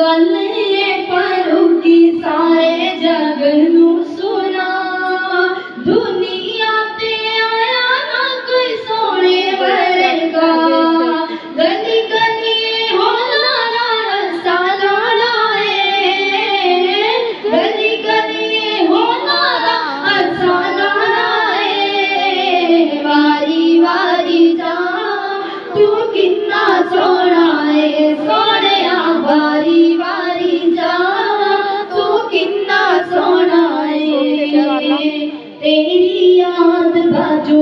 गल ये परूगी सारे जग नू सुना, दुनिया ते आया ना कोई सोने वर्गा। गली गली होला रस्ता लाए, गली गली होला रस्ता लाए। वारी वारी जा तू किन्ना सोना है सोनिया, वारी वारी जा तू किन्ना सोना है। तेरी याद बाजू